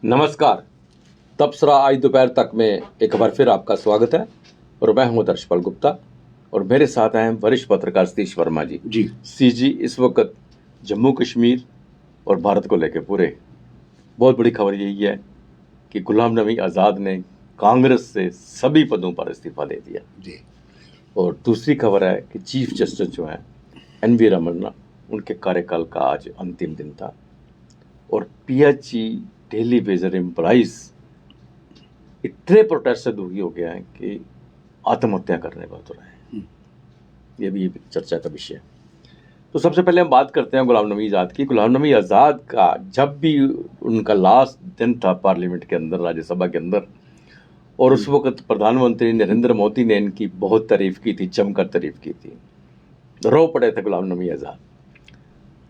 नमस्कार। तबसरा आज दोपहर तक में एक बार फिर आपका स्वागत है और मैं हूं दर्शपाल गुप्ता और मेरे साथ हैं वरिष्ठ पत्रकार सतीश वर्मा जी। सीजी इस वक्त जम्मू कश्मीर और भारत को लेकर पूरे बहुत बड़ी खबर यही है कि गुलाम नबी आज़ाद ने कांग्रेस से सभी पदों पर इस्तीफा दे दिया जी। और दूसरी खबर है कि चीफ जस्टिस जो हैं एन वी रमन्ना, उनके कार्यकाल का आज अंतिम दिन था और पीएचई डेली वेजर एम्प्लॉइज इतने प्रोटेस्ट से दुखी हो गया है कि आत्महत्या करने पर तो रहे। ये भी चर्चा का विषय है। तो सबसे पहले हम बात करते हैं गुलाम नबी आज़ाद की। गुलाम नबी आज़ाद का जब भी उनका लास्ट दिन था पार्लियामेंट के अंदर, राज्यसभा के अंदर, और उस वक्त प्रधानमंत्री नरेंद्र मोदी ने इनकी बहुत तारीफ की थी, जमकर तारीफ की थी, रो पड़े थे गुलाम नबी आज़ाद।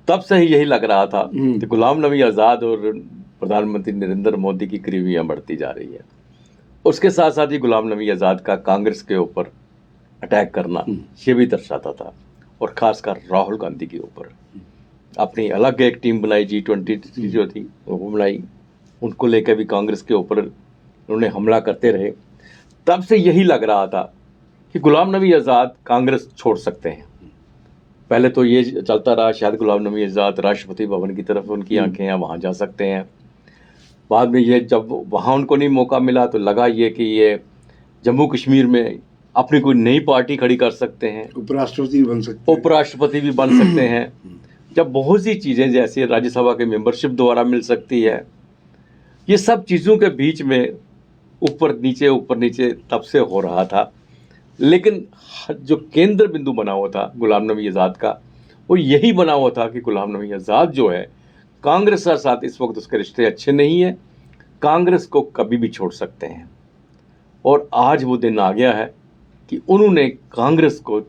तब से ही यही लग रहा था कि गुलाम नबी आज़ाद और प्रधानमंत्री नरेंद्र मोदी की करीबियाँ बढ़ती जा रही है। उसके साथ साथ ही गुलाम नबी आज़ाद का कांग्रेस के ऊपर अटैक करना ये भी दर्शाता था, और ख़ासकर राहुल गांधी के ऊपर अपनी अलग एक टीम बनाई, G20 जो थी वो बनाई, उनको लेकर भी कांग्रेस के ऊपर उन्होंने हमला करते रहे। तब से यही लग रहा था कि गुलाम नबी आज़ाद कांग्रेस छोड़ सकते हैं। पहले तो ये चलता रहा शायद गुलाम नबी आज़ाद राष्ट्रपति भवन की तरफ उनकी आंखें हैं, वहाँ जा सकते हैं। बाद में ये जब वहाँ उनको नहीं मौका मिला तो लगा ये कि ये जम्मू कश्मीर में अपनी कोई नई पार्टी खड़ी कर सकते हैं, उपराष्ट्रपति भी बन सकते हैं। जब बहुत सी चीज़ें जैसे राज्यसभा के मेंबरशिप द्वारा मिल सकती है, ये सब चीज़ों के बीच में ऊपर नीचे तब से हो रहा था। लेकिन जो केंद्र बिंदु बना हुआ था गुलाम नबी आज़ाद का, वो यही बना हुआ था कि गुलाम नबी आज़ाद जो है कांग्रेस के साथ इस वक्त उसके रिश्ते अच्छे नहीं हैं, कांग्रेस को कभी भी छोड़ सकते हैं। और आज वो दिन आ गया है कि उन्होंने कांग्रेस को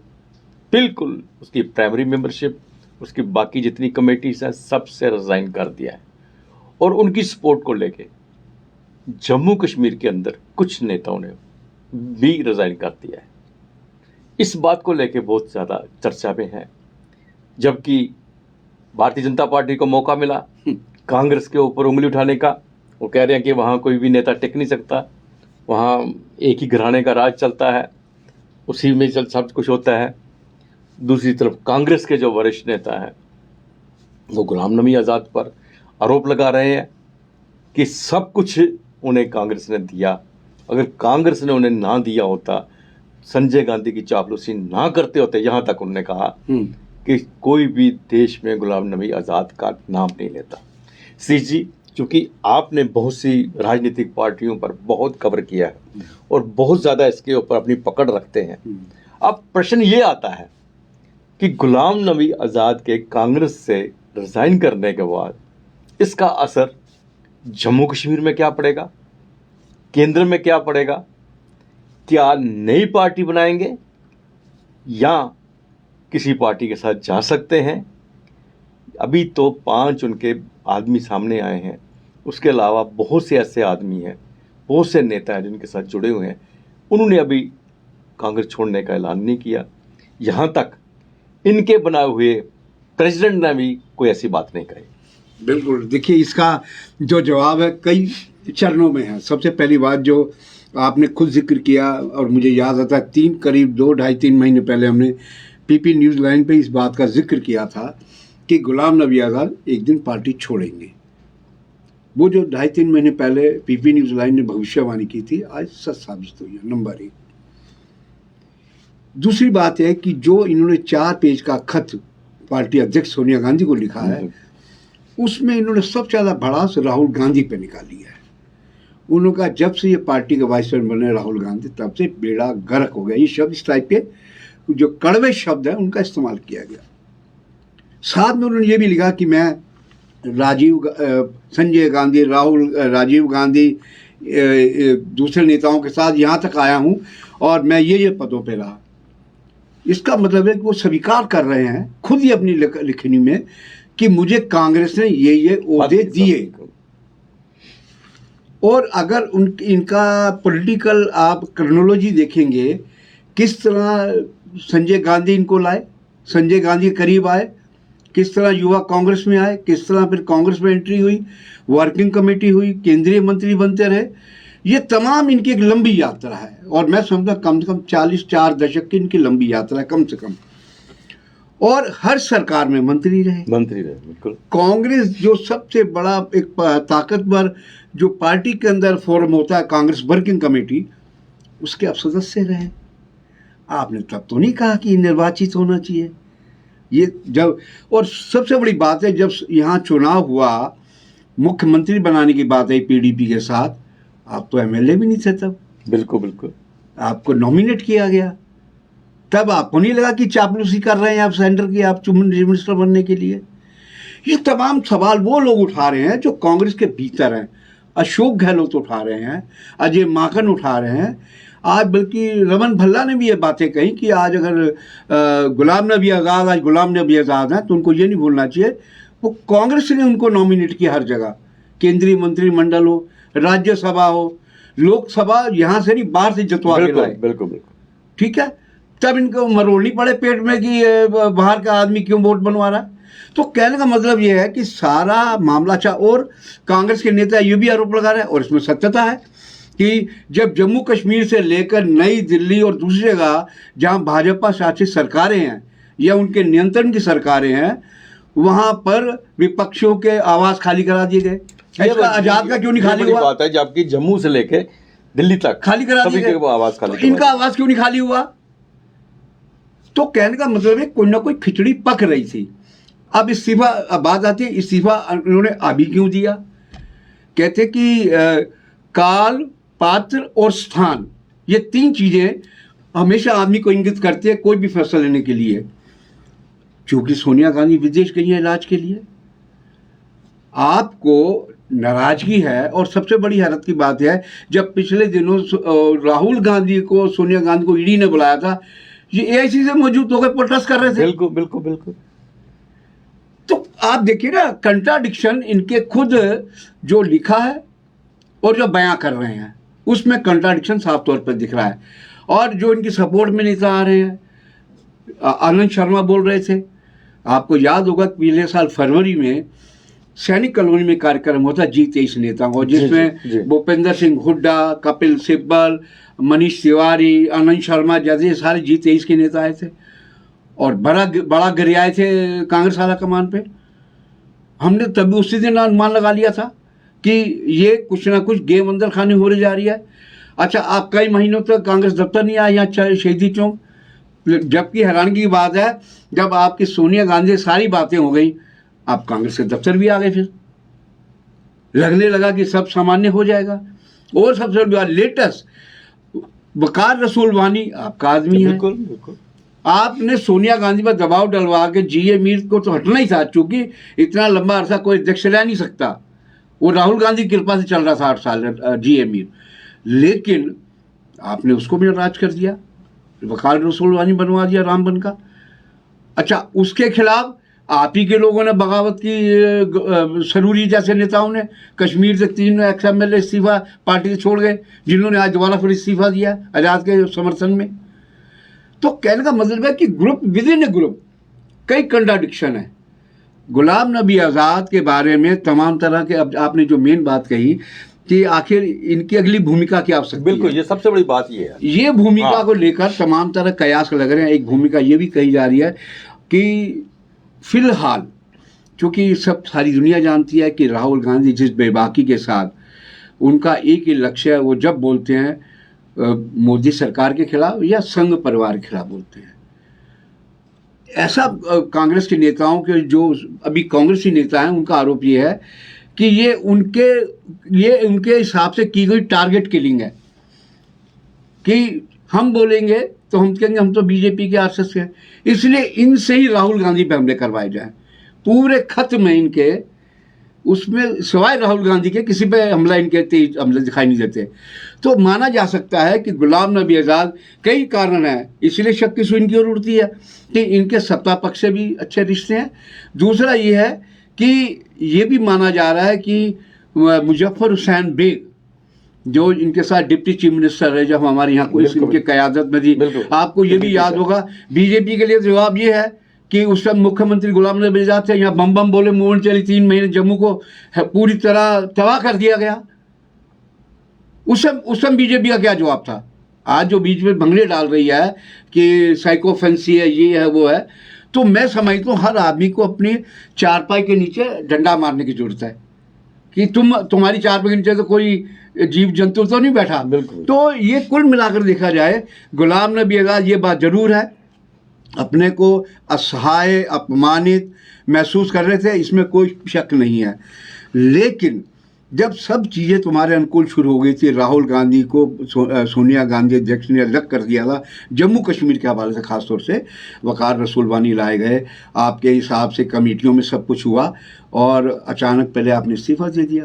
बिल्कुल उसकी प्राइमरी मेंबरशिप, उसकी बाकी जितनी कमेटीज हैं, सबसे रिज़ाइन कर दिया है। और उनकी सपोर्ट को लेके जम्मू कश्मीर के अंदर कुछ नेताओं ने भी रिज़ाइन कर दिया है। इस बात को लेके बहुत ज़्यादा चर्चा में है, जबकि भारतीय जनता पार्टी को मौका मिला कांग्रेस के ऊपर उंगली उठाने का। वो कह रहे हैं कि वहाँ कोई भी नेता टिक नहीं सकता, वहाँ एक ही घराने का राज चलता है, उसी में सब कुछ होता है। दूसरी तरफ कांग्रेस के जो वरिष्ठ नेता हैं वो गुलाम नबी आज़ाद पर आरोप लगा रहे हैं कि सब कुछ उन्हें कांग्रेस ने दिया। अगर कांग्रेस ने उन्हें ना दिया होता, संजय गांधी की चापलूसी ना करते होते, यहाँ तक उन्होंने कहा कि कोई भी देश में गुलाम नबी आज़ाद का नाम नहीं लेता। सीजी, चूँकि आपने बहुत सी राजनीतिक पार्टियों पर बहुत कवर किया है और बहुत ज़्यादा इसके ऊपर अपनी पकड़ रखते हैं, अब प्रश्न ये आता है कि गुलाम नबी आज़ाद के कांग्रेस से रिज़ाइन करने के बाद इसका असर जम्मू कश्मीर में क्या पड़ेगा, केंद्र में क्या पड़ेगा? क्या नई पार्टी बनाएंगे या किसी पार्टी के साथ जा सकते हैं? अभी तो 5 उनके आदमी सामने आए हैं, उसके अलावा बहुत से ऐसे आदमी हैं, बहुत से नेता हैं जिनके साथ जुड़े हुए हैं। उन्होंने अभी कांग्रेस छोड़ने का ऐलान नहीं किया। यहाँ तक इनके बनाए हुए प्रेसिडेंट ने भी कोई ऐसी बात नहीं कही। बिल्कुल, देखिए इसका जो जवाब है कई चरणों में है। सबसे पहली बात जो आपने खुद जिक्र किया और मुझे याद आता है, करीब 2-2.5-3 महीने पहले हमने पीपी न्यूज़ लाइन पे इस बात का जिक्र किया था कि गुलाम नबी आज़ाद एक दिन पार्टी छोड़ेंगे। वो जो 2.5-3 महीने पहले पीपी न्यूज़ लाइन ने भविष्यवाणी की थी, आज सच साबित हुई है। नंबर 1। दूसरी बात है कि जो इन्होंने 4 पेज का खत पार्टी अध्यक्ष सोनिया गांधी को लिखा है, उसमें इन्होंने सबसे ज़्यादा भड़ास राहुल गांधी पे निकाली है। उन्होंने कहा जब से ये पार्टी के वाइस प्रेसिडेंट बने राहुल गांधी, तब से बेड़ा गर्क हो गया। ये शब्द इस टाइप के जो कड़वे शब्द हैं उनका इस्तेमाल किया गया। साथ में उन्होंने ये भी लिखा कि मैं संजय गांधी, राजीव गांधी, दूसरे नेताओं के साथ यहाँ तक आया हूँ और मैं ये पदों पे रहा। इसका मतलब है कि वो स्वीकार कर रहे हैं खुद ही अपनी लिखनी में कि मुझे कांग्रेस ने ये ओहदे दिए। और अगर इनका पॉलिटिकल आप क्रोनोलॉजी देखेंगे, किस तरह संजय गांधी इनको लाए, संजय गांधी करीब आए किस तरह युवा कांग्रेस में आए, किस तरह फिर कांग्रेस में एंट्री हुई, वर्किंग कमेटी हुई, केंद्रीय मंत्री बनते रहे। ये तमाम इनकी एक लंबी यात्रा है और मैं समझता कम से कम 44 दशक की इनकी लंबी यात्रा है कम से कम। और हर सरकार में मंत्री रहे बिल्कुल। कांग्रेस जो सबसे बड़ा एक ताकतवर जो पार्टी के अंदर फोरम होता है कांग्रेस वर्किंग कमेटी, उसके आप सदस्य रहे। आपने तब तो नहीं कहा कि निर्वाचित होना चाहिए ये जब, और सबसे बड़ी बात है जब यहाँ चुनाव हुआ, मुख्यमंत्री बनाने की बात आई पीडीपी के साथ, आप तो एमएलए भी नहीं थे तब। बिल्कुल। आपको नॉमिनेट किया गया, तब आपको नहीं लगा कि चापलूसी कर रहे हैं आप सेंटर की, आप मिनिस्टर बनने के लिए। ये तमाम सवाल वो लोग उठा रहे हैं जो कांग्रेस के भीतर हैं। अशोक गहलोत उठा रहे हैं, अजय माकन उठा रहे हैं, आज बल्कि रमन भल्ला ने भी ये बातें कही कि आज अगर गुलाम नबी आज़ाद हैं तो उनको ये नहीं भूलना चाहिए वो कांग्रेस ने उनको नॉमिनेट किया हर जगह, केंद्रीय मंत्रिमंडल हो, राज्यसभा हो, लोकसभा, यहाँ से नहीं बाहर से जितवा के लाए। बिल्कुल। ठीक है, तब इनको मरोड़नी पड़े पेट में कि बाहर का आदमी क्यों वोट बनवा रहा है। तो कहने का मतलब ये है कि सारा मामला और कांग्रेस के नेता ये भी आरोप लगा रहे हैं, और इसमें सत्यता है कि जब जम्मू कश्मीर से लेकर नई दिल्ली और दूसरी जगह जहां भाजपा शासित सरकारें हैं या उनके नियंत्रण की सरकारें हैं, वहां पर विपक्षियों के आवास खाली करा दिए गए। इसका आजाद का क्यों नहीं खाली हुआ? बात है जबकि जम्मू से लेके दिल्ली तक खाली करा दिए गए, आवास खाली, तो इनका आवास क्यों नहीं खाली हुआ? तो कहने का मतलब है कोई ना कोई खिचड़ी पक रही थी। अब इस्तीफा, अब बात आती है इस्तीफा उन्होंने अभी क्यों दिया? कहते कि काल, पात्र और स्थान, ये 3 चीजें हमेशा आदमी को इंगित करती है कोई भी फैसला लेने के लिए। क्योंकि सोनिया गांधी विदेश गई है इलाज के लिए, आपको नाराजगी है। और सबसे बड़ी हैरत की बात है, जब पिछले दिनों राहुल गांधी को सोनिया गांधी को ईडी ने बुलाया था, ये एआईसी से मौजूद होकर प्रोटेस्ट कर रहे थे। बिल्कुल। तो आप देखिए ना, कंट्राडिक्शन इनके खुद जो लिखा है और जो बयां कर रहे हैं उसमें कंट्राडिक्शन साफ तौर पर दिख रहा है। और जो इनकी सपोर्ट में नेता आ रहे हैं, आनंद शर्मा बोल रहे थे, आपको याद होगा पिछले साल फरवरी में सैनिक कॉलोनी में कार्यक्रम होता G23 नेताओं को, जिसमें भूपेंद्र सिंह हुड्डा, कपिल सिब्बल, मनीष तिवारी, आनंद शर्मा जैसे सारे G23 के नेता आए थे और बड़ा गिरियाए थे कांग्रेस आला कमान पे। हमने तभी उसी दिन अनुमान लगा लिया था कि ये कुछ ना कुछ गेम अंदर खाने हो रही जा रही है। अच्छा, आप कई महीनों तक कांग्रेस दफ्तर नहीं आया यहाँ शहीदी चौक, जबकि हैरानगी की बात है जब आपकी सोनिया गांधी सारी बातें हो गई, आप कांग्रेस के दफ्तर भी आ गए, फिर लगने लगा कि सब सामान्य हो जाएगा। और सबसे बड़ी लेटेस्ट वकार रसूल वानी आपका आदमी है। बिल्कुल। आपने सोनिया गांधी पर दबाव डलवा के जीए मीर को तो हटना ही था, चूंकि इतना लंबा अरसा कोई अध्यक्ष रह नहीं सकता, वो राहुल गांधी की कृपा से चल रहा था 8 साल जीए मीर, लेकिन आपने उसको भी नाराज कर दिया, वकार रसूल वानी बनवा दिया रामबन का। अच्छा, उसके खिलाफ आप ही के लोगों ने बगावत की, सरूरी जैसे नेताओं ने कश्मीर से 3 एक्स-एमएलए इस्तीफा पार्टी से छोड़ गए, जिन्होंने आज दोबारा फिर इस्तीफा दिया आजाद के समर्थन में। तो कहने का मतलब है कि group with in A group कई कंट्राडिक्शन है। गुलाम नबी आज़ाद के बारे में तमाम तरह के, अब आपने जो मेन बात कही कि आखिर इनकी अगली भूमिका क्या हो सकती है, बिल्कुल, ये सबसे बड़ी बात ये है। ये भूमिका को लेकर तमाम तरह कयास लग रहे हैं। एक भूमिका ये भी कही जा रही है कि फिलहाल, क्योंकि सब सारी दुनिया जानती है कि राहुल गांधी जिस बेबाकी के साथ, उनका एक ही लक्ष्य है, वो जब बोलते हैं मोदी सरकार के खिलाफ या संघ परिवार के खिलाफ बोलते हैं। ऐसा कांग्रेस के नेताओं के, जो अभी कांग्रेसी नेता हैं, उनका आरोप ये है कि ये उनके हिसाब से की गई टारगेट किलिंग है कि हम बोलेंगे तो हम कहेंगे हम तो बीजेपी के आरएसएस के हैं, इसलिए इनसे ही राहुल गांधी पे हमले करवाए जाएं। पूरे खत में इनके, उसमें सिवाय राहुल गांधी के किसी पे हमला, इनके तेज हमले दिखाई नहीं देते। तो माना जा सकता है कि गुलाम नबी आज़ाद, कई कारण है, इसलिए शक की सुई इनकी ओर उड़ती है कि इनके सत्ता पक्ष से भी अच्छे रिश्ते हैं। दूसरा ये है कि ये भी माना जा रहा है कि मुजफ्फर हुसैन बेग, जो इनके साथ डिप्टी चीफ मिनिस्टर है जब हमारे यहाँ कोई इनके क़यादत में थी, आपको ये भी याद होगा, बीजेपी के लिए जवाब ये है कि उस समय मुख्यमंत्री गुलाम नबी आज़ाद थे, यहाँ बम बम बोले मूवमेंट चली, 3 महीने जम्मू को पूरी तरह तबाह कर दिया गया। उस समय बीजेपी का क्या जवाब था? आज जो बीच में भंगड़े डाल रही है कि साइको फैंसी है, ये है, वो है, तो मैं समझता हूँ हर आदमी को अपनी चारपाई के नीचे डंडा मारने की जरूरत है कि तुम्हारी चारपाई के नीचे तो कोई जीव जंतु तो नहीं बैठा। बिल्कुल। तो ये कुल मिलाकर देखा जाए, गुलाम नबी आज़ाद ये बात जरूर है, अपने को असहाय अपमानित महसूस कर रहे थे, इसमें कोई शक नहीं है। लेकिन जब सब चीज़ें तुम्हारे अनुकूल शुरू हो गई थी, राहुल गांधी को सोनिया गांधी अध्यक्ष ने अलग कर दिया था जम्मू कश्मीर के हवाले से, ख़ासतौर से वकार रसूलवानी लाए गए, आपके हिसाब से कमेटियों में सब कुछ हुआ, और अचानक पहले आपने इस्तीफा दे दिया।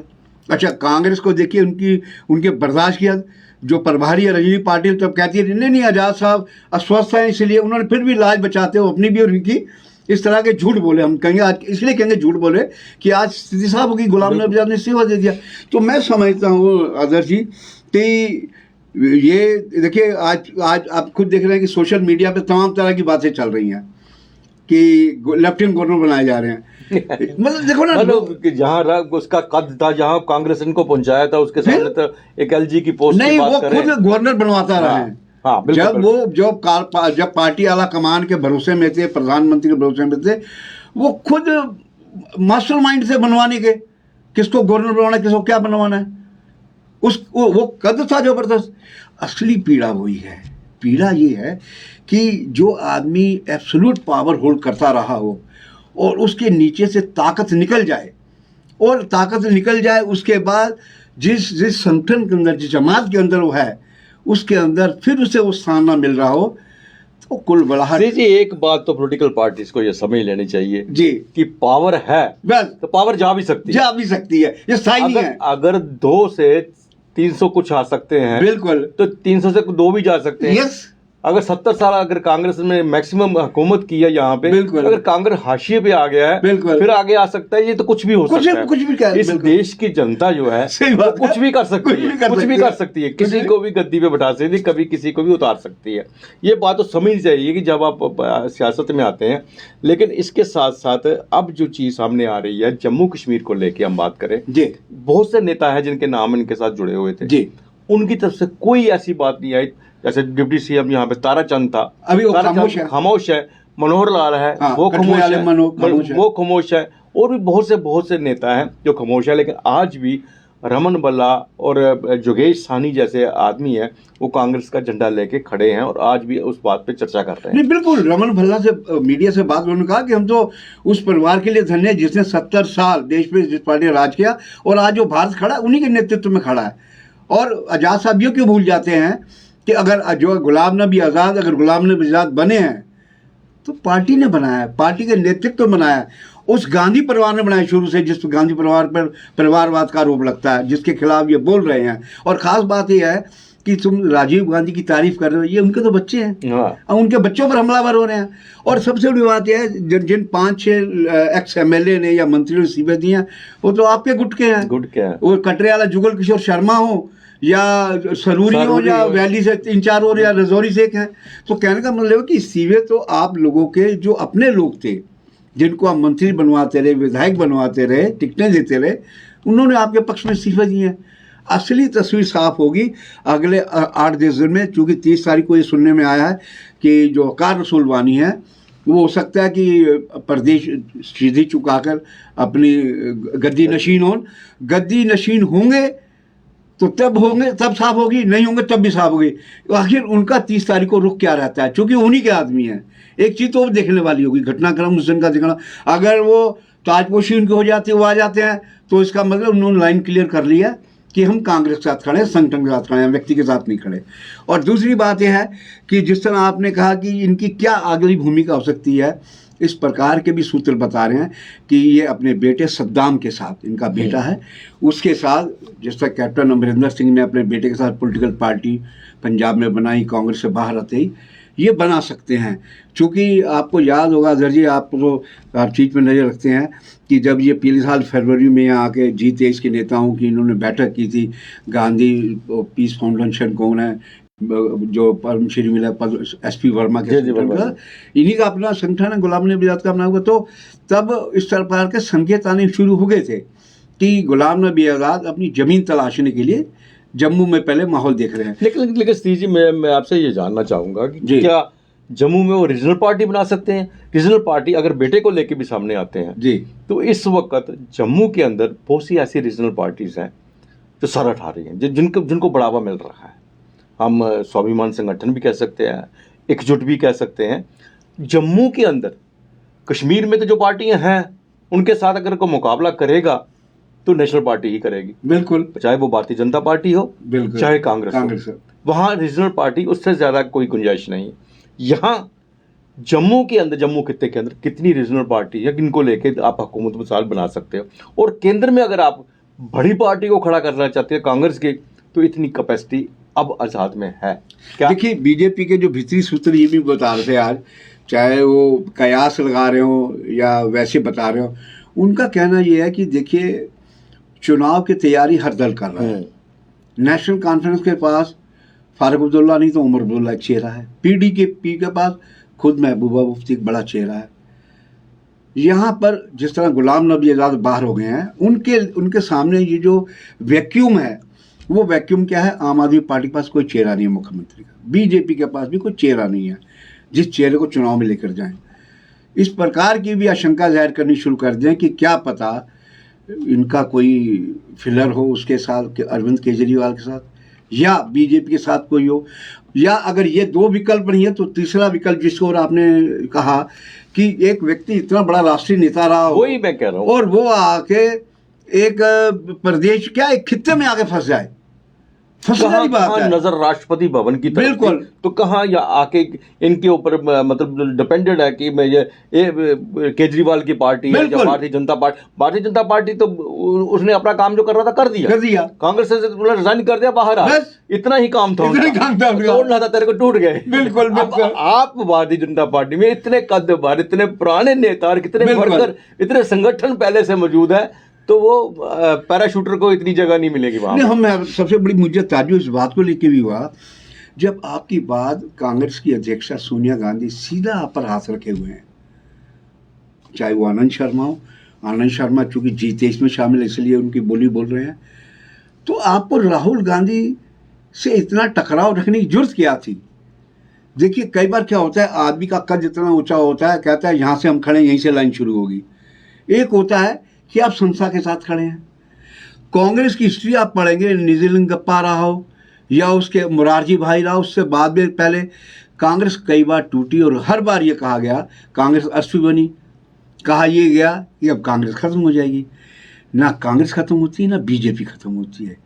अच्छा, कांग्रेस को देखिए, उनके बर्दाश्त किया। जो प्रभारी है रजनी पाटिल तब कहती है नहीं आज़ाद साहब अस्वस्थ हैं, इसलिए उन्होंने फिर भी लाज बचाते हो अपनी भी और उनकी, इस तरह के झूठ बोले। हम कहेंगे आज इसलिए कहेंगे झूठ बोले कि आज स्थिति साहब होगी, गुलाम नबी आज़ाद ने इस्तीफा दे दिया। तो मैं समझता हूँ आदर्श जी कि ये देखिए, आज आप खुद देख रहे हैं कि सोशल मीडिया पे तमाम तरह की बातें चल रही हैं कि लेफ्टिनेंट गवर्नर बनाए जा रहे हैं। मतलब देखो ना, मतलब कि जहाँ उसका कद था, जहाँ कांग्रेस इनको पहुंचाया था, उसके सामने तो एक एलजी की पोस्ट नहीं, वो खुद गवर्नर बनवाता रहा है। हाँ, जब पार्टी आला कमान के भरोसे में थे, प्रधानमंत्री के भरोसे में थे, वो खुद मास्टरमाइंड से बनवाने के, किसको गवर्नर बनवाना है, किसको क्या बनवाना है, वो कद था जबरदस्त। असली पीड़ा वही है। पीड़ा ये है कि जो आदमी एब्सोल्यूट पावर होल्ड करता रहा हो और उसके नीचे से ताकत निकल जाए, और ताकत निकल जाए उसके बाद जिस संगठन के अंदर, जिस जमात के अंदर वो है, उसके अंदर फिर उसे वो स्थान ना मिल रहा हो, तो कुल बड़ाहट। जी, एक बात तो पॉलिटिकल पार्टीज को ये समझ लेनी चाहिए जी कि पावर है, बस तो पावर जा भी सकती है, ये स्थायी नहीं है। अगर 2 से 300 कुछ आ सकते हैं, बिल्कुल, तो 300 से 2 भी जा सकते हैं। यस। अगर 70 साल अगर कांग्रेस ने मैक्सिमम हुकूमत की है यहाँ पे, अगर कांग्रेस हाशिए पे आ गया है, फिर आगे आ सकता है, ये तो कुछ भी हो सकता है। कुछ भी कर, इस देश की जनता जो है वो कुछ भी कर सकती है, कुछ भी कर सकती है, किसी को भी गद्दी पे बैठा सकती है, कभी किसी को भी उतार सकती है। ये बात तो समझनी चाहिए कि जब आप सियासत में आते हैं। लेकिन इसके साथ साथ अब जो चीज सामने आ रही है, जम्मू कश्मीर को लेके हम बात करें, बहुत से नेता है जिनके नाम इनके साथ जुड़े हुए थे, उनकी तरफ से कोई ऐसी बात नहीं आई। जैसे डिप्टी सीएम यहाँ पे ताराचंद था, अभी वो खामोश है, मनोहर लाल है, वो खामोश है, और भी बहुत से नेता हैं जो खामोश है। लेकिन आज भी रमन भल्ला और जोगेश सानी जैसे आदमी है, वो कांग्रेस का झंडा लेके खड़े हैं और आज भी उस बात पे चर्चा कर रहे हैं। नहीं, बिल्कुल, रमन भल्ला से मीडिया से बात उन्होंने कहा कि हम तो उस परिवार के लिए धन्य है जिसने 70 साल देश पे जिस पार्टी ने राज किया, और आज जो भारत खड़ा है उन्हीं के नेतृत्व में खड़ा है। और आज़ाद साहब ये क्यों भूल जाते हैं कि अगर जो गुलाम नबी आज़ाद बने हैं तो पार्टी ने बनाया, पार्टी के नेतृत्व बनाया, उस गांधी परिवार ने बनाया शुरू से, जिस गांधी परिवार पर परिवारवाद का आरोप लगता है, जिसके खिलाफ ये बोल रहे हैं। और ख़ास बात यह है कि तुम राजीव गांधी की तारीफ कर रहे हो, ये उनके तो बच्चे हैं, और उनके बच्चों पर हमलावर हो रहे हैं। और सबसे बड़ी बात यह है, जिन 5-6 एक्स MLA ने या मंत्रियों ने इस्तीफे दिए हैं, वो तो आपके गुटके हैं। वो कटरे वाला जुगल किशोर शर्मा हो, या सरूरी हो, या वैली से 3-4 और, या रजौरी से एक हैं। तो कहने का मतलब है कि इस्तीफे तो आप लोगों के जो अपने लोग थे, जिनको आप मंत्री बनवाते रहे, विधायक बनवाते रहे, टिकटें देते रहे, उन्होंने आपके पक्ष में इस्तीफे दिए हैं। असली तस्वीर साफ होगी अगले 8-10 दिन में, चूँकि 30 तारीख को ये सुनने में आया है कि जो वकार रसूलवानी है, वो हो सकता है कि प्रदेश सीधी चुकाकर अपनी गद्दी नशीन होंगे, तो तब साफ होगी, नहीं होंगे तब भी साफ होगी। आखिर उनका 30 तारीख को रुख क्या रहता है, क्योंकि उन्हीं के आदमी हैं। एक चीज़ तो वो देखने वाली होगी, घटनाक्रम उस दिन का देखना। अगर वो ताजपोशी उनके हो जाती है, वो आ जाते हैं, तो इसका मतलब उन्होंने लाइन क्लियर कर लिया कि हम कांग्रेस के साथ खड़े हैं, संगठन के साथ खड़े हैं, व्यक्ति के साथ नहीं खड़े। और दूसरी बात यह है कि जिस तरह आपने कहा कि इनकी क्या अगली भूमिका हो सकती है, इस प्रकार के भी सूत्र बता रहे हैं कि ये अपने बेटे सद्दाम के साथ, इनका बेटा है, उसके साथ, जिस तरह कैप्टन अमरिंदर सिंह ने अपने बेटे के साथ पॉलिटिकल पार्टी पंजाब में बनाई, कांग्रेस से बाहर आते ही, ये बना सकते हैं। चूँकि आपको याद होगा अजहर जी, आप तो हर चीज़ में नज़र रखते हैं कि जब ये पिछले साल फरवरी में यहाँ आके G23 के नेताओं की इन्होंने बैठक की थी, गांधी पीस फाउंडेशन को उन्हें जो पद्मश्री मिला SP वर्मा के जी, जी, संगठन वर्मा का, इन्हीं का अपना संगठन है, गुलाम नबी आज़ाद का अपना हुआ। तो तब इस प्रकार के संकेत आने शुरू हो गए थे कि गुलाम नबी आज़ाद अपनी ज़मीन तलाशने के लिए जम्मू में पहले माहौल देख रहे हैं। लेकिन सी जी, मैं आपसे ये जानना चाहूँगा कि जी। क्या जम्मू में वो रीजनल पार्टी बना सकते हैं? रीजनल पार्टी अगर बेटे को लेके भी सामने आते हैं जी, तो इस वक्त जम्मू के अंदर बहुत सी ऐसी रीजनल पार्टीज हैं जो सर उठा रही हैं, जिनको बढ़ावा मिल रहा है। हम स्वाभिमान संगठन भी कह सकते हैं, एकजुट भी कह सकते हैं। जम्मू के अंदर, कश्मीर में तो जो पार्टियां हैं उनके साथ अगर कोई मुकाबला करेगा तो नेशनल पार्टी ही करेगी, बिल्कुल, चाहे वो भारतीय जनता पार्टी हो, बिल्कुल, चाहे कांग्रेस कांग्रेस हो। वहाँ रीजनल पार्टी, उससे ज़्यादा कोई गुंजाइश नहीं है। यहाँ जम्मू के अंदर, जम्मू खित्ते के अंदर कितनी रीजनल पार्टी है जिनको लेके आप हुकूमत मिसाल बना सकते हो? और केंद्र में अगर आप बड़ी पार्टी को खड़ा करना चाहते हैं कांग्रेस की, तो इतनी कैपेसिटी अब आज़ाद में है क्या? देखिए, बीजेपी के जो भीतरी सूत्र ये भी बता रहे थे आज, चाहे वो कयास लगा रहे हो या वैसे बता रहे हो, उनका कहना ये है कि देखिए, चुनाव की तैयारी हर दल कर रहा है। नेशनल कॉन्फ्रेंस के पास फारूक अब्दुल्ला नहीं तो उमर अब्दुल्ला एक चेहरा है, PDP के पास खुद महबूबा मुफ्ती एक बड़ा चेहरा है। यहाँ पर जिस तरह गुलाम नबी आज़ाद बाहर हो गए हैं, उनके सामने ये जो वैक्यूम है, वो वैक्यूम क्या है? आम आदमी पार्टी के पास कोई चेहरा नहीं है मुख्यमंत्री का, बीजेपी के पास भी कोई चेहरा नहीं है जिस चेहरे को चुनाव में लेकर जाएं। इस प्रकार की भी आशंका जाहिर करनी शुरू कर दें कि क्या पता इनका कोई फिलर हो उसके साथ, अरविंद केजरीवाल के साथ, या बीजेपी के साथ कोई हो, या अगर ये दो विकल्प नहीं है तो तीसरा विकल्प जिसको और आपने कहा कि एक व्यक्ति इतना बड़ा राष्ट्रीय नेता रहा हो, वही मैं कह रहा हूँ, और वो आके एक प्रदेश, क्या एक खित्ते में आके फंस जाए, फंसने वाली बात है। नजर राष्ट्रपति भवन की तरफ बिल्कुल। थी, तो कहाँ या आके इनके ऊपर मतलब डिपेंडेड है कि मैं ये केजरीवाल की पार्टी है या भारतीय जनता पार्टी। भारतीय जनता पार्टी तो उसने अपना काम जो कर रहा था कर दिया, कांग्रेस से रिजाइन कर दिया, बाहर आ, इतना ही काम था, तोड़ना था तेरे को, टूट गए। बिल्कुल, बिल्कुल। आप भारतीय जनता पार्टी में इतने कद्दावर, इतने पुराने नेता, कितने वर्कर, इतने संगठन पहले से मौजूद है, तो वो पैराशूटर को इतनी जगह नहीं मिलेगी वहाँ। नहीं, हम सबसे बड़ी मुझे ताज्जुब इस बात को लेके भी हुआ जब आपकी बात कांग्रेस की अध्यक्षा सोनिया गांधी सीधा आप पर हाथ रखे हुए हैं, चाहे वो आनंद शर्मा हो। आनंद शर्मा चूंकि G23 में शामिल है इसलिए उनकी बोली बोल रहे हैं, तो आपको राहुल गांधी से इतना टकराव रखने की जरूरत क्या थी? देखिए, कई बार क्या होता है, आदमी का कद जितना ऊंचा होता है, कहता है यहाँ से हम खड़े, यहीं से लाइन शुरू होगी। एक होता है कि आप संस्था के साथ खड़े हैं। कांग्रेस की हिस्ट्री आप पढ़ेंगे, निजिलिंग गप्पा रहा हो या उसके मुरारजी भाई रहा, उससे बाद में पहले कांग्रेस कई बार टूटी और हर बार ये कहा गया कांग्रेस अस्वी बनी, कहा यह गया कि अब कांग्रेस खत्म हो जाएगी। ना कांग्रेस खत्म होती है, ना बीजेपी खत्म होती है।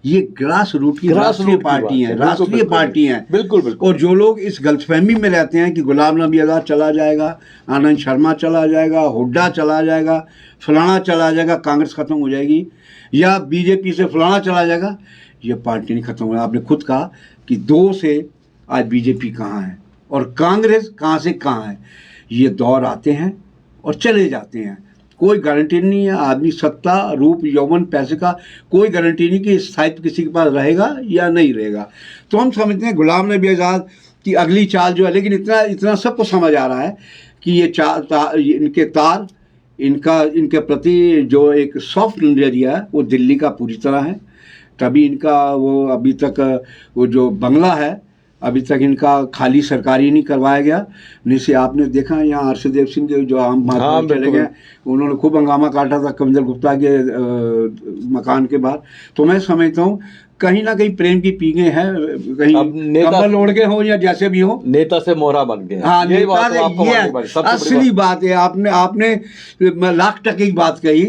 ये ग्रास रूट की राष्ट्रीय पार्टी है, राष्ट्रीय पार्टी है। बिल्कुल। और जो लोग इस गलतफहमी में रहते हैं कि गुलाम नबी आज़ाद चला जाएगा, आनंद शर्मा चला जाएगा, हुड्डा चला जाएगा, फलाना चला जाएगा, कांग्रेस खत्म हो जाएगी, या बीजेपी से फलाना चला जाएगा, ये पार्टी नहीं खत्म होगा। आपने खुद कहा कि 2 से आज बीजेपी कहाँ है और कांग्रेस कहाँ से कहाँ है। ये दौर आते हैं और चले जाते हैं, कोई गारंटी नहीं है। आदमी सत्ता, रूप, यौवन, पैसे का कोई गारंटी नहीं कि स्थायित्व किसी के पास रहेगा या नहीं रहेगा। तो हम समझते हैं गुलाम नबी आज़ाद की अगली चाल जो है, लेकिन इतना सबको समझ आ रहा है कि ये इनके प्रति जो एक सॉफ्ट नजरिया है वो दिल्ली का पूरी तरह है। तभी इनका वो अभी तक वो जो बंगला है अभी तक इनका खाली सरकारी नहीं करवाया गया। जैसे आपने देखा यहाँ हर्षदेव सिंह के जो आम महात्मा चले गए, उन्होंने खूब हंगामा काटा था कविंदर गुप्ता के मकान के बाहर। तो मैं समझता हूँ कहीं ना कहीं प्रेम की पींगे हैं, कहीं कंबल ओढ़ के हो या जैसे भी हो, नेता से मोहरा बन गए। हाँ, नेता ये असली बात है। आपने लाख टके की बात कही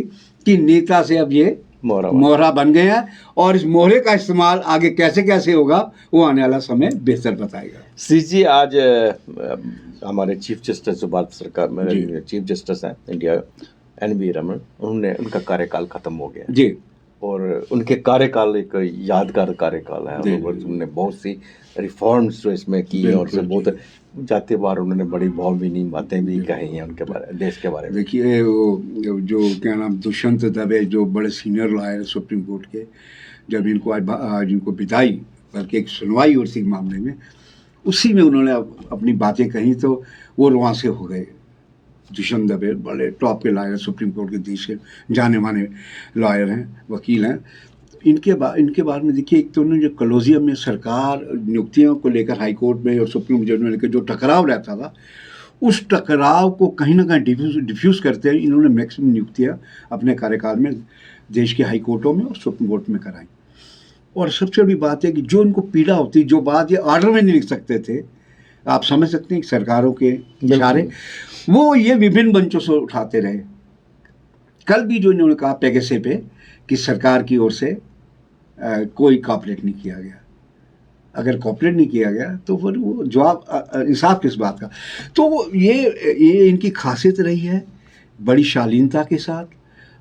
कि नेता से अब ये मोहरा बन गए हैं, और इस मोहरे का इस्तेमाल आगे कैसे कैसे होगा वो आने वाला समय बेहतर बताएगा। जी, आज हमारे चीफ जस्टिस जो भारत सरकार में चीफ जस्टिस हैं इंडिया, NV रमन, उनका कार्यकाल खत्म हो गया जी, और उनके कार्यकाल एक यादगार कार्यकाल है। उन्होंने बहुत सी रिफॉर्म्स जो इसमें की और उससे बहुत जाते बार उन्होंने बड़ी भावभीनी बातें भी कही हैं उनके बारे, देश के बारे में। देखिए, वो जो क्या नाम, दुष्यंत दवे जो बड़े सीनियर लॉयर सुप्रीम कोर्ट के, जब इनको आज इनको विदाई बल्कि एक सुनवाई और सी मामले में, उसी में उन्होंने अपनी बातें कही तो वो रुआं से हो गए। दुष्यंत दवे बड़े टॉप के लॉयर, सुप्रीम कोर्ट के देश के जाने माने लॉयर हैं, वकील हैं। इनके बारे में देखिए, एक तो उन्होंने जो कॉलोजियम में सरकार नियुक्तियों को लेकर हाई कोर्ट में और सुप्रीम जज में लेकर जो टकराव रहता था, उस टकराव को कहीं ना कहीं डिफ्यूज़ करते हुए इन्होंने मैक्सिमम नियुक्तियाँ अपने कार्यकाल में देश के हाई कोर्टों में और सुप्रीम कोर्ट में कराई। और सबसे बड़ी बात है कि जो इनको पीड़ा होती, जो बात ये ऑर्डर में नहीं लिख सकते थे, आप समझ सकते हैं कि सरकारों के इशारे, वो ये विभिन्न मंचों से उठाते रहे। कल भी जो इन्होंने कहा पेगेसे पे कि सरकार की ओर से कोई कॉपरेट नहीं किया गया। अगर कॉपरेट नहीं किया गया तो फिर वो जवाब इंसाफ किस बात का। तो ये इनकी खासियत रही है, बड़ी शालीनता के साथ।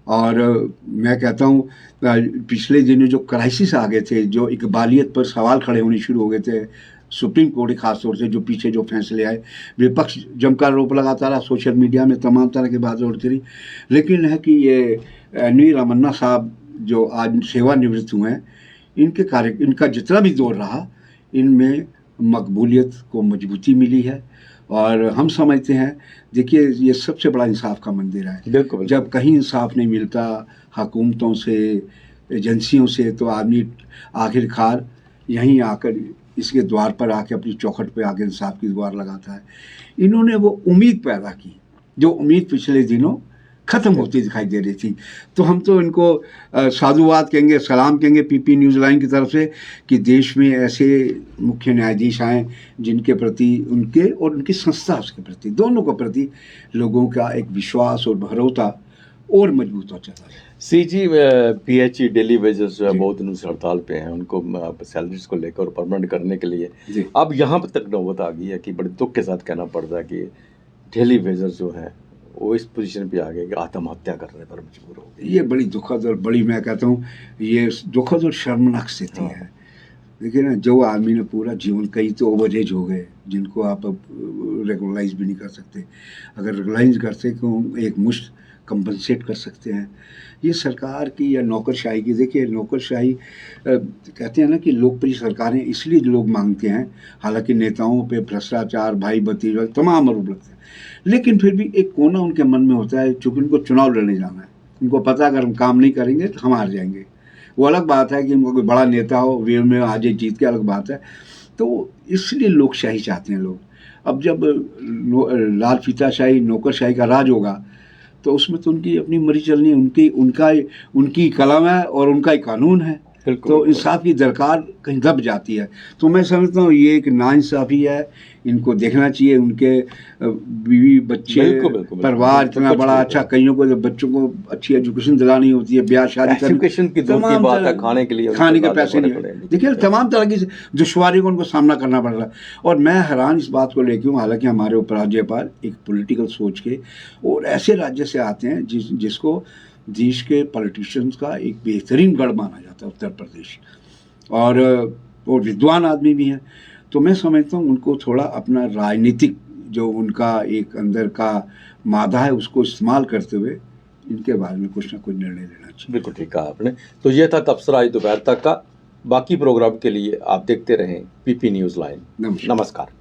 और मैं कहता हूँ पिछले दिनों जो क्राइसिस आ गए थे, जो इकबालियत पर सवाल खड़े होने शुरू हो गए थे, सुप्रीम कोर्ट खास तौर से जो पीछे जो फैसले आए, विपक्ष जमकर आरोप लगाता रहा, सोशल मीडिया में तमाम तरह की बातें उड़ती रही। लेकिन है कि ये एनवी रामन्ना साहब जो आज सेवानिवृत्त हुए हैं, इनका जितना भी दौर रहा, इनमें मकबूलियत को मजबूती मिली है। और हम समझते हैं, देखिए ये सबसे बड़ा इंसाफ का मंदिर है। बिल्कुल। जब कहीं इंसाफ नहीं मिलता हुकूमतों से, एजेंसियों से, तो आदमी आखिरकार यहीं आकर इसके द्वार पर आके, अपनी चौखट पे आके इंसाफ की द्वार लगाता है। इन्होंने वो उम्मीद पैदा की, जो उम्मीद पिछले दिनों ख़त्म होती दिखाई दे रही थी। तो हम तो इनको साधुवाद कहेंगे, सलाम कहेंगे पीपी न्यूज़ लाइन की तरफ से कि देश में ऐसे मुख्य न्यायाधीश आएँ जिनके प्रति उनके और उनकी संस्था उसके प्रति, दोनों के प्रति लोगों का एक विश्वास और भरोसा और मजबूत हो चला है। सीजी पीएचई डेली वेजेस जो है बहुत दिनों से हड़ताल पे हैं, उनको सैलरीज को लेकर और परमानेंट करने के लिए अब यहाँ तक नौबत आ गई है कि बड़े दुख के साथ कहना पड़ रहा है कि डेली वेजेस जो है वो इस पोजीशन पे आ गए कि आत्महत्या करने पर मजबूर हो गए। ये बड़ी दुखद और बड़ी, मैं कहता हूँ ये दुखद और शर्मनाक स्थिति है। देखिए ना, जो आदमी ने पूरा जीवन, कई तो ओवर एज हो गए जिनको आप अब रेगुलराइज भी नहीं कर सकते, अगर रेगुलराइज करते तो एक मुश्त कंपनसेट कर सकते हैं। ये सरकार की या नौकरशाही की, देखिए नौकरशाही कहते हैं ना कि लोकप्रिय सरकारें इसलिए लोग मांगते हैं, हालांकि नेताओं पे भ्रष्टाचार, भाई भतीजा तमाम आरोप लगते हैं, लेकिन फिर भी एक कोना उनके मन में होता है, चूँकि उनको चुनाव लड़ने जाना है, उनको पता है अगर हम काम नहीं करेंगे तो हम हार जाएंगे। वो अलग बात है कि उनको कोई बड़ा नेता हो, वे में आज जीत के, अलग बात है। तो इसलिए लोकशाही चाहते हैं लोग। अब जब लाल फीताशाही, नौकरशाही का राज होगा तो उसमें तो उनकी अपनी मर्जी चलनी है, उनकी कलम है और उनका ही कानून है। तो इंसाफ की दरकार कहीं दब जाती है। तो मैं समझता हूँ ये एक नाइंसाफ़ी है, इनको देखना चाहिए। उनके बीवी बच्चे, परिवार इतना बड़ा अच्छा, कईयों को जब बच्चों को अच्छी एजुकेशन दिलानी होती है, ब्याह शादी एजुकेशन की बात है, खाने के पैसे नहीं, देखिए तमाम तरह की दुश्वारी को उनको सामना करना पड़ रहा है। और मैं हैरान इस बात को लेकर हूँ, हालांकि हमारे उपराज्यपाल एक पॉलिटिकल सोच के और ऐसे राज्य से आते हैं जिसको देश के पॉलिटिशियंस का एक बेहतरीन गढ़ माना जाता है उत्तर प्रदेश, और विद्वान आदमी भी हैं। तो मैं समझता हूँ उनको थोड़ा अपना राजनीतिक जो उनका एक अंदर का मादा है उसको इस्तेमाल करते हुए इनके बारे में कुछ ना कुछ निर्णय लेना चाहिए। बिल्कुल ठीक कहा आपने। तो ये था तबसरा आज दोपहर तक का। बाकी प्रोग्राम के लिए आप देखते रहें पीपी न्यूज़ लाइन। नमस्कार।